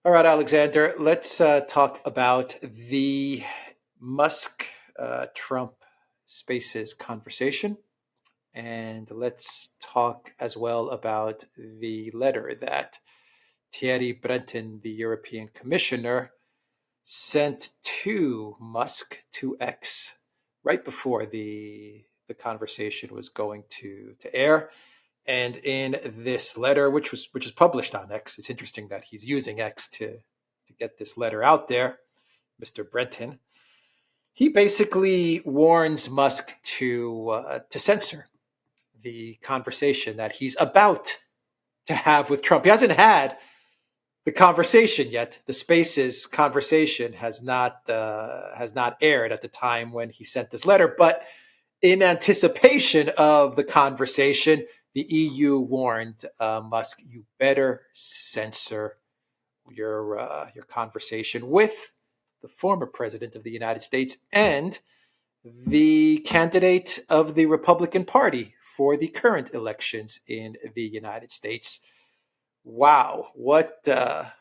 All right, Alexander, let's talk about the Musk Trump Spaces conversation. And let's talk as well about the letter that Thierry Breton, the European Commissioner, sent to Musk, to X, right before the conversation was going to air. And in this letter, which is published on X, it's interesting that he's using X to get this letter out there, Mr. Breton. He basically warns Musk to censor the conversation that he's about to have with Trump. He hasn't had the conversation yet. The Spaces conversation has not aired at the time when he sent this letter, but in anticipation of the conversation, the EU warned Musk, "You better censor your conversation with the former president of the United States and the candidate of the Republican Party for the current elections in the United States." Wow, what an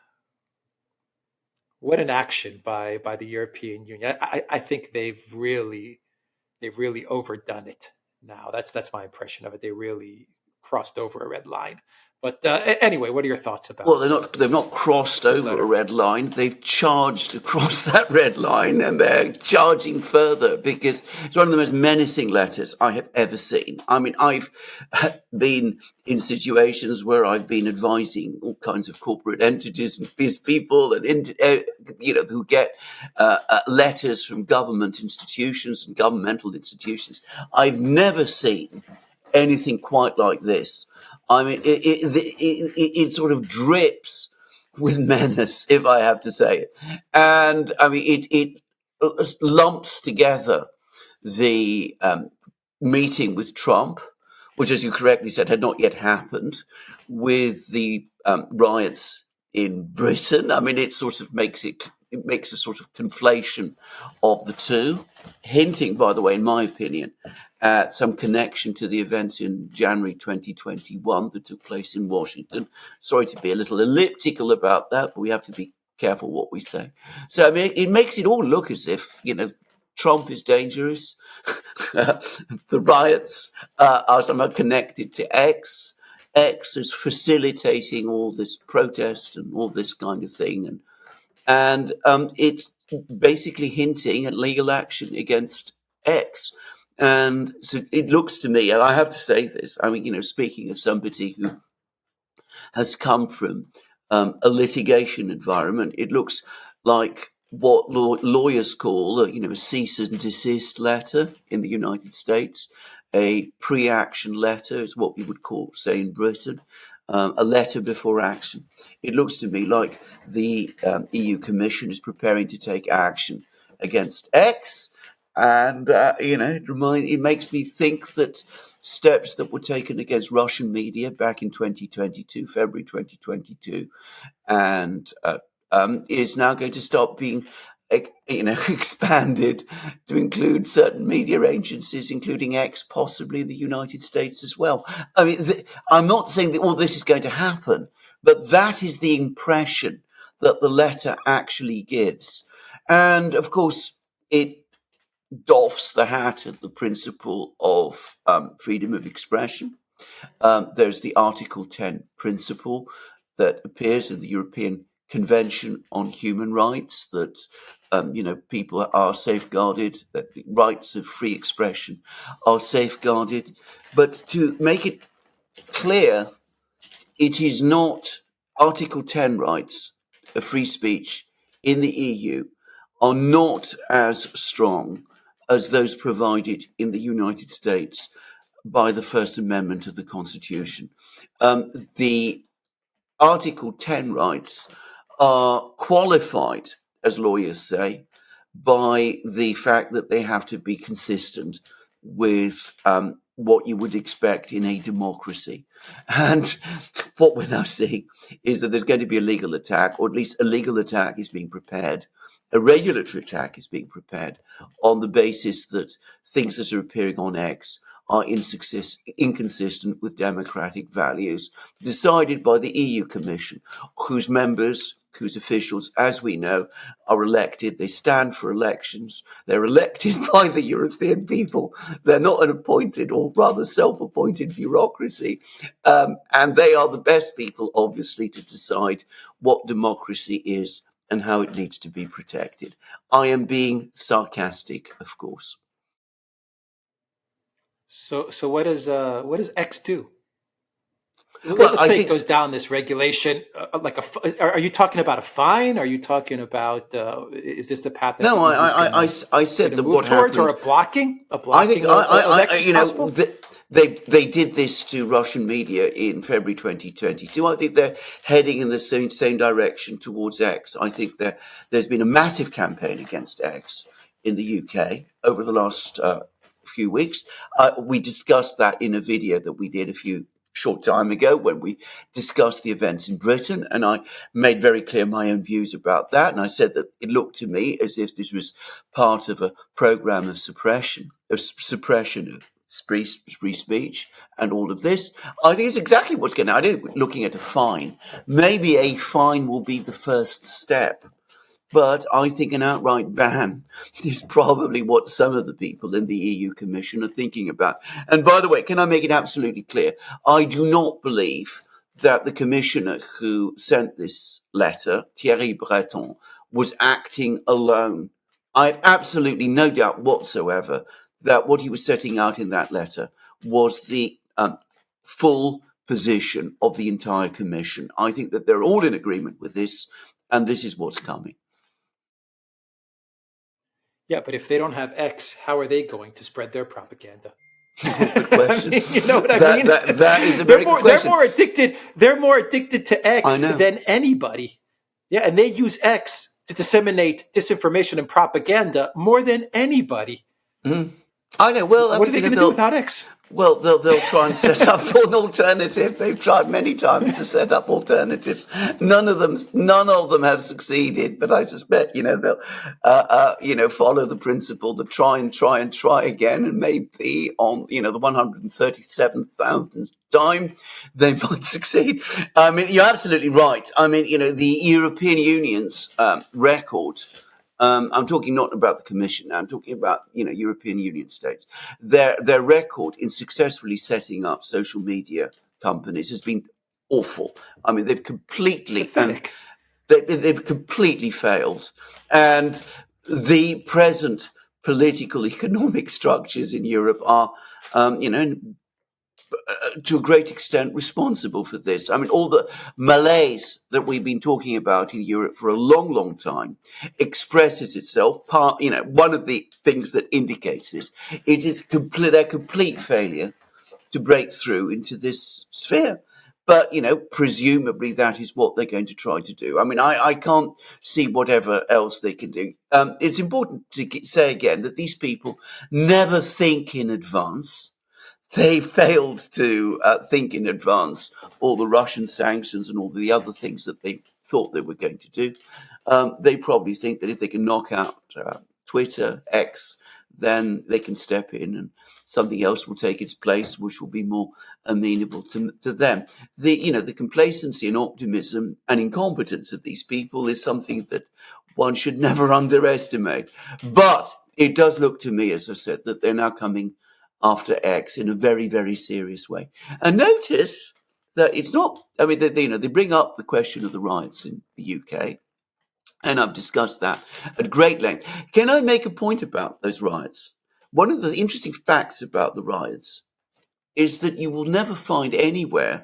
action by the European Union! I think they've really overdone it now. That's my impression of it. They really crossed over a red line. But anyway, what are your thoughts about? Well, they've not crossed over a red line. They've charged across that red line, and they're charging further because it's one of the most menacing letters I have ever seen. I mean, I've been in situations where I've been advising all kinds of corporate entities and people, and who get letters from government institutions and governmental institutions. I've never seen anything quite like this. I mean, it sort of drips with menace, if I have to say it. And I mean, it lumps together the meeting with Trump, which, as you correctly said, had not yet happened, with the riots in Britain. I mean, it sort of makes a sort of conflation of the two, hinting, by the way, in my opinion, at some connection to the events in January 2021 that took place in Washington. Sorry to be a little elliptical about that, but we have to be careful what we say. So, I mean, it makes it all look as if, Trump is dangerous. The riots are somehow connected to X. X is facilitating all this protest and all this kind of thing. And it's basically hinting at legal action against X. And so it looks to me, and I have to say this, I mean, speaking of somebody who has come from a litigation environment, it looks like what lawyers call, a cease and desist letter in the United States. A pre-action letter is what we would call, say, in Britain, a letter before action. It looks to me like the EU Commission is preparing to take action against X. And, it makes me think that steps that were taken against Russian media back in February 2022, and is now going to start being, expanded to include certain media agencies, including X, possibly the United States as well. I mean, I'm not saying that all this is going to happen, but that is the impression that the letter actually gives. And, of course, it doffs the hat at the principle of freedom of expression. There's the Article 10 principle that appears in the European Convention on Human Rights, that people are safeguarded, that the rights of free expression are safeguarded. But to make it clear, it is not Article 10 rights of free speech in the EU are not as strong as those provided in the United States by the First Amendment of the Constitution. The Article 10 rights are qualified, as lawyers say, by the fact that they have to be consistent with what you would expect in a democracy. And what we're now seeing is that there's going to be a legal attack, or at least a legal attack is being prepared. A regulatory attack is being prepared on the basis that things that are appearing on X are inconsistent with democratic values decided by the EU Commission, whose members whose officials, as we know, are elected. They stand for elections. They're elected by the European people. They're not an appointed, or rather self-appointed bureaucracy. And they are the best people, obviously, to decide what democracy is and how it needs to be protected. I am being sarcastic, of course. So what does X do? Well, Let's I say it think goes down this regulation, are you talking about a fine? Are you talking about is this the path that the no. EU is I going said to that move what towards, or happened. a blocking? A I think blocking of X is possible? they did this to Russian media in February 2022. I think they're heading in the same direction towards X. I think there's been a massive campaign against X in the UK over the last few weeks. We discussed that in a video that we did a few short time ago when we discussed the events in Britain, and I made very clear my own views about that. And I said that it looked to me as if this was part of a program of suppression of free speech and all of this. I think it's exactly what's going to. I think looking at a fine, maybe a fine will be the first step. But I think an outright ban is probably what some of the people in the EU Commission are thinking about. And by the way, can I make it absolutely clear? I do not believe that the commissioner who sent this letter, Thierry Breton, was acting alone. I have absolutely no doubt whatsoever that what he was setting out in that letter was the full position of the entire commission. I think that they're all in agreement with this, and this is what's coming. Yeah, but if they don't have X, how are they going to spread their propaganda? Good question. You know what I mean? That is a very good question. They're more addicted to X I know. than anybody. Yeah, and they use X to disseminate disinformation and propaganda more than anybody. I know. Well, What are they going to do without X? Well, they'll try and set up an alternative. They've tried many times to set up alternatives. None of them have succeeded. But I suspect, they'll, follow the principle to try again, and maybe on, the 137,000th time they might succeed. I mean, you're absolutely right. I mean, the European Union's record. I'm talking not about the Commission now. I'm talking about, European Union states. Their record in successfully setting up social media companies has been awful. I mean, they've completely pathetic. They've completely failed. And the present political economic structures in Europe are, to a great extent responsible for this. I mean, all the malaise that we've been talking about in Europe for a long, long time expresses itself. One of the things that indicates this, it is their complete failure to break through into this sphere. But, presumably that is what they're going to try to do. I mean, I can't see whatever else they can do. It's important to say again that these people never think in advance. They failed to think in advance all the Russian sanctions and all the other things that they thought they were going to do. They probably think that if they can knock out Twitter, X, then they can step in and something else will take its place, which will be more amenable to them. The complacency and optimism and incompetence of these people is something that one should never underestimate. But it does look to me, as I said, that they're now coming after X in a very, very serious way. And notice that it's not, I mean, they bring up the question of the riots in the UK, and I've discussed that at great length. Can I make a point about those riots? One of the interesting facts about the riots is that you will never find anywhere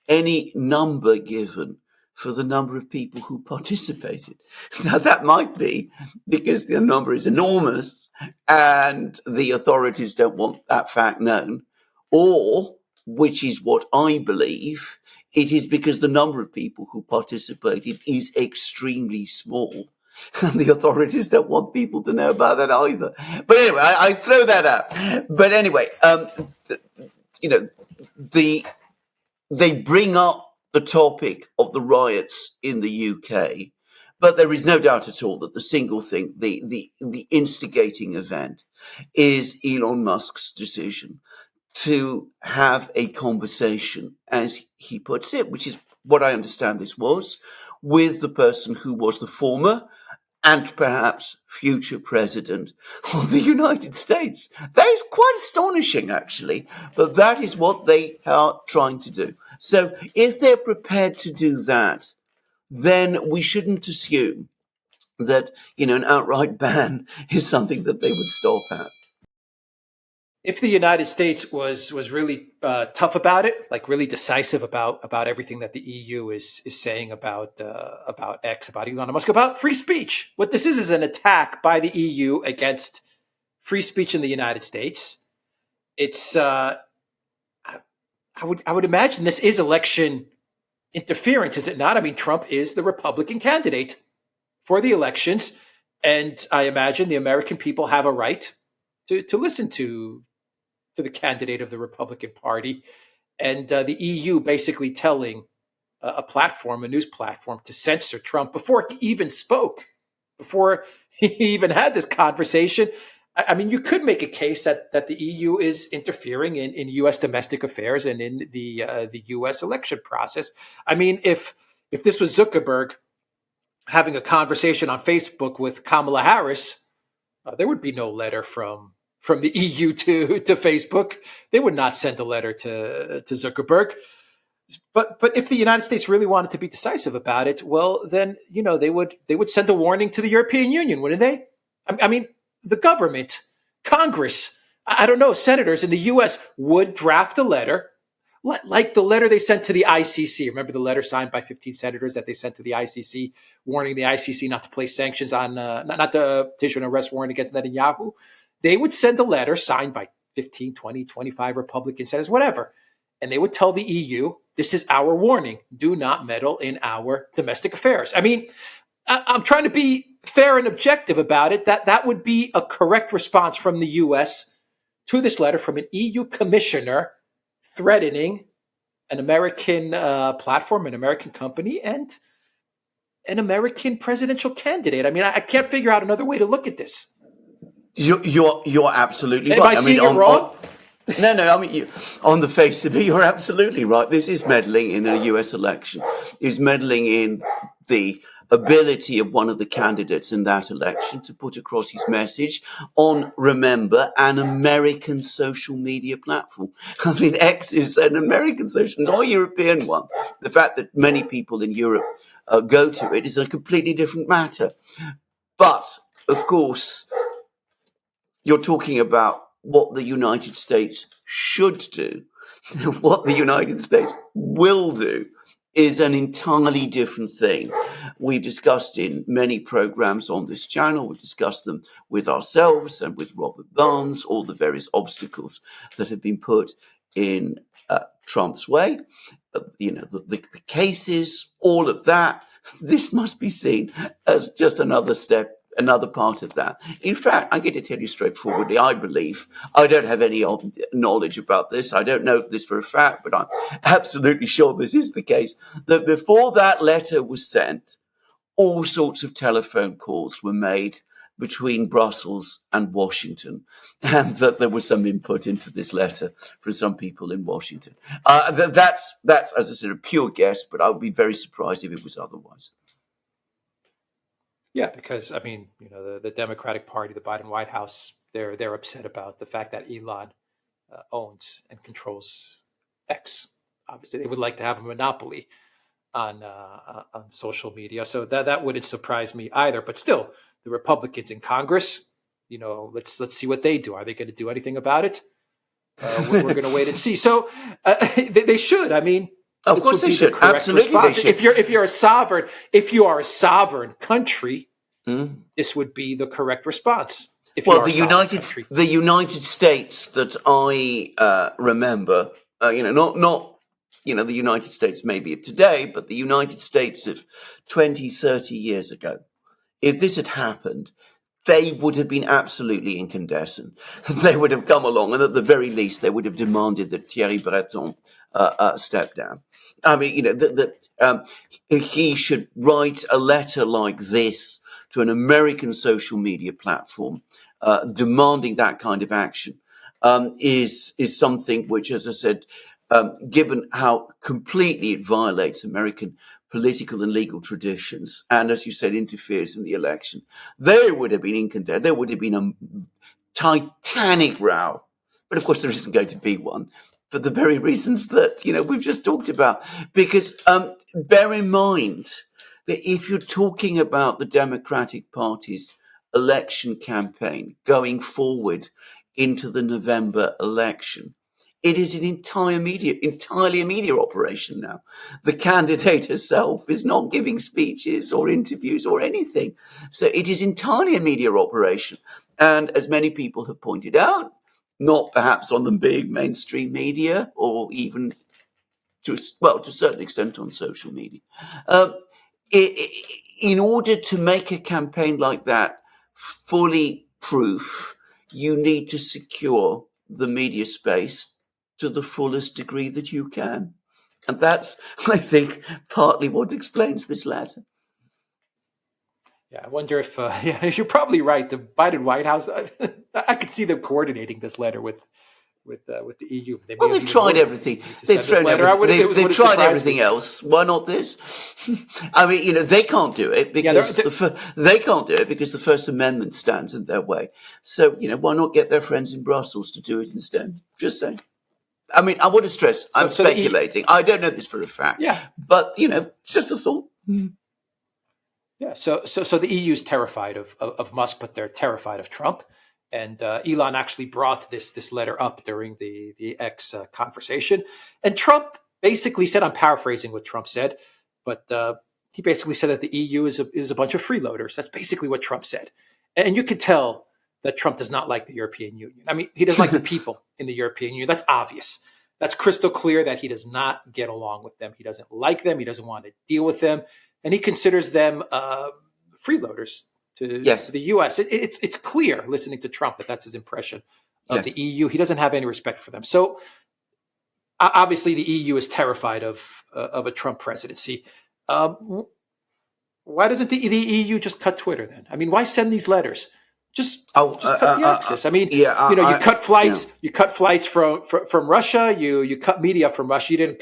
any number given for the number of people who participated. Now, that might be because the number is enormous and the authorities don't want that fact known, or, which is what I believe, it is because the number of people who participated is extremely small. And the authorities don't want people to know about that either. But anyway, I throw that out. But anyway, they bring up the topic of the riots in the UK, but there is no doubt at all that the single thing, the instigating event, is Elon Musk's decision to have a conversation, as he puts it, which is what I understand this was, with the person who was the former and perhaps future president of the United States. That is quite astonishing, actually, but that is what they are trying to do. So if they're prepared to do that, then we shouldn't assume that, an outright ban is something that they would stop at. If the United States was really tough about it, like really decisive about everything that the EU is saying about X, about Elon Musk, about free speech, what this is an attack by the EU against free speech in the United States. It's I would imagine this is election interference, is it not? I mean, Trump is the Republican candidate for the elections, and I imagine the American people have a right to listen to the candidate of the Republican Party, and the EU basically telling a news platform, to censor Trump before he even spoke, before he even had this conversation. I mean, you could make a case that the EU is interfering in U.S. domestic affairs and in the U.S. election process. I mean, if this was Zuckerberg having a conversation on Facebook with Kamala Harris, there would be no letter from the EU to Facebook. They would not send a letter to Zuckerberg. But if the United States really wanted to be decisive about it, well, then they would send a warning to the European Union, wouldn't they? I mean, the government, Congress, I don't know, senators in the U.S. would draft a letter, like the letter they sent to the ICC. Remember the letter signed by 15 senators that they sent to the ICC, warning the ICC not to place sanctions on, not to issue an arrest warrant against Netanyahu. They would send a letter signed by 15, 20, 25 Republican senators, whatever. And they would tell the EU, this is our warning. Do not meddle in our domestic affairs. I mean, I'm trying to be fair and objective about it. That would be a correct response from the U.S. to this letter from an EU commissioner threatening an American platform, an American company, and an American presidential candidate. I mean, I can't figure out another way to look at this. You're absolutely right. Am I seeing it wrong? No. I mean, on the face of it, you're absolutely right. This is meddling in the U.S. election. Is meddling in the ability of one of the candidates in that election to put across his message on, remember, an American social media platform. I mean, X is an American social, not a European one. The fact that many people in Europe go to it is a completely different matter. But, of course, you're talking about what the United States should do. What the United States will do is an entirely different thing. We've discussed in many programs on this channel, we've discussed them with ourselves and with Robert Barnes, all the various obstacles that have been put in Trump's way. The cases, all of that, this must be seen as just another step, another part of that. In fact, I'm going to tell you straightforwardly, I believe, I don't have any knowledge about this, I don't know this for a fact, but I'm absolutely sure this is the case, that before that letter was sent, all sorts of telephone calls were made between Brussels and Washington, and that there was some input into this letter from some people in Washington. That's, as I said, a pure guess, but I would be very surprised if it was otherwise. Yeah, because I mean, the Democratic Party, the Biden White House, they're upset about the fact that Elon owns and controls X. Obviously, they would like to have a monopoly on social media, so that wouldn't surprise me either. But still, the Republicans in Congress, let's see what they do. Are they going to do anything about it? We're going to wait and see. So they should. I mean. Of course they should. Absolutely response. They should. If you are a sovereign country, this would be the correct response. The United States that I remember, not the United States maybe of today, but the United States of 20, 30 years ago. If this had happened, they would have been absolutely incandescent. They would have come along, and at the very least, they would have demanded that Thierry Breton step down. I mean, that he should write a letter like this to an American social media platform, demanding that kind of action, is something which, as I said, given how completely it violates American political and legal traditions, and as you said, interferes in the election, there would have been incandescent. There would have been a titanic row. But of course, there isn't going to be one for the very reasons that we've just talked about. Because bear in mind that if you're talking about the Democratic Party's election campaign going forward into the November election, it is an entirely a media operation now. The candidate herself is not giving speeches or interviews or anything. So it is entirely a media operation. And as many people have pointed out, not perhaps on the big mainstream media or even to a certain extent on social media. In order to make a campaign like that fully proof, you need to secure the media space to the fullest degree that you can. And that's, I think, partly what explains this letter. Yeah, I wonder if, yeah, you're probably right. The Biden White House, I could see them coordinating this letter with the EU. Well, they've tried everything. They've tried everything else. Why not this? I mean, they can't do it because they can't do it because the First Amendment stands in their way. So, why not get their friends in Brussels to do it instead? Just saying. I mean, I want to stress, I'm speculating. I don't know this for a fact. Yeah. But, just a thought. Yeah. So the EU is terrified of Musk, but they're terrified of Trump. And Elon actually brought this letter up during the X conversation. And Trump basically said, I'm paraphrasing what Trump said, but he basically said that the EU is a bunch of freeloaders. That's basically what Trump said. And you could tell that Trump does not like the European Union. I mean, he doesn't like the people in the European Union. That's obvious. That's crystal clear that he does not get along with them. He doesn't like them. He doesn't want to deal with them. And he considers them freeloaders to the U.S. It's clear, listening to Trump, that that's his impression of the EU. He doesn't have any respect for them. So obviously the EU is terrified of a Trump presidency. Why doesn't the EU just cut Twitter then? I mean, why send these letters? Just cut the access. I mean, you cut flights. You cut flights from Russia. You cut media from Russia. You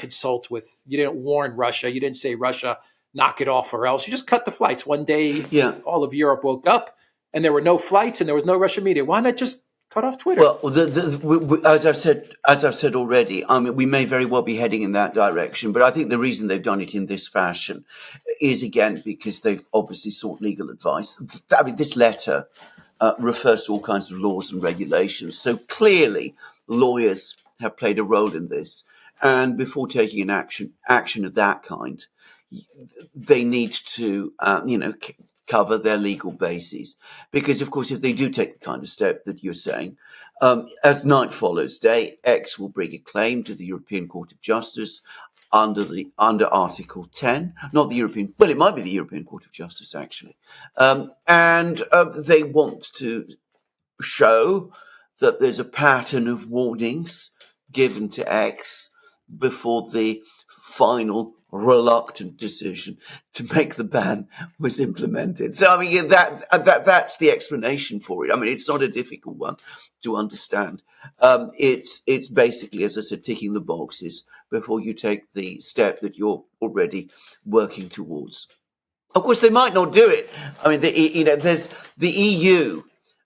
didn't warn Russia. You didn't say, Russia, knock it off or else. You just cut the flights. One day, all of Europe woke up and there were no flights and there was no Russian media. Why not just cut off Twitter? Well, as I've said already, I mean, we may very well be heading in that direction, but I think the reason they've done it in this fashion is, again, because they've obviously sought legal advice. I mean, this letter refers to all kinds of laws and regulations. So clearly, lawyers have played a role in this. And before taking an action of that kind, they need to, cover their legal bases. Because, of course, if they do take the kind of step that you're saying, as night follows day, X will bring a claim to the European Court of Justice under Article 10, not the European, well, it might be the European Court of Justice, actually. And they want to show that there's a pattern of warnings given to X before the final reluctant decision to make the ban was implemented. So, I mean, that's the explanation for it. I mean, it's not a difficult one to understand. It's basically, as I said, ticking the boxes before you take the step that you're already working towards. Of course, they might not do it. I mean, there's the EU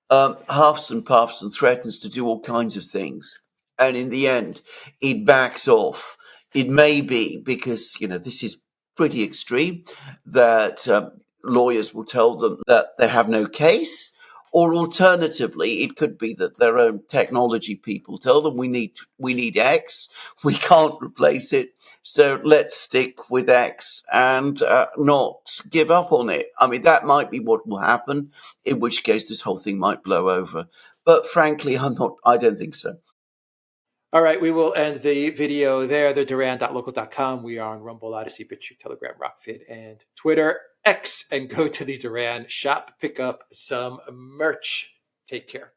huffs and puffs and threatens to do all kinds of things, and in the end, it backs off. It may be because this is pretty extreme that lawyers will tell them that they have no case. Or alternatively, it could be that their own technology people tell them we need X, we can't replace it, so let's stick with X and not give up on it. I mean, that might be what will happen, in which case this whole thing might blow over. But frankly, I don't think so. All right, we will end the video there. The Duran.local.com. We are on Rumble, Odyssey, BitChute, Telegram, Rockfit, and Twitter, X, and go to the Duran shop, pick up some merch. Take care.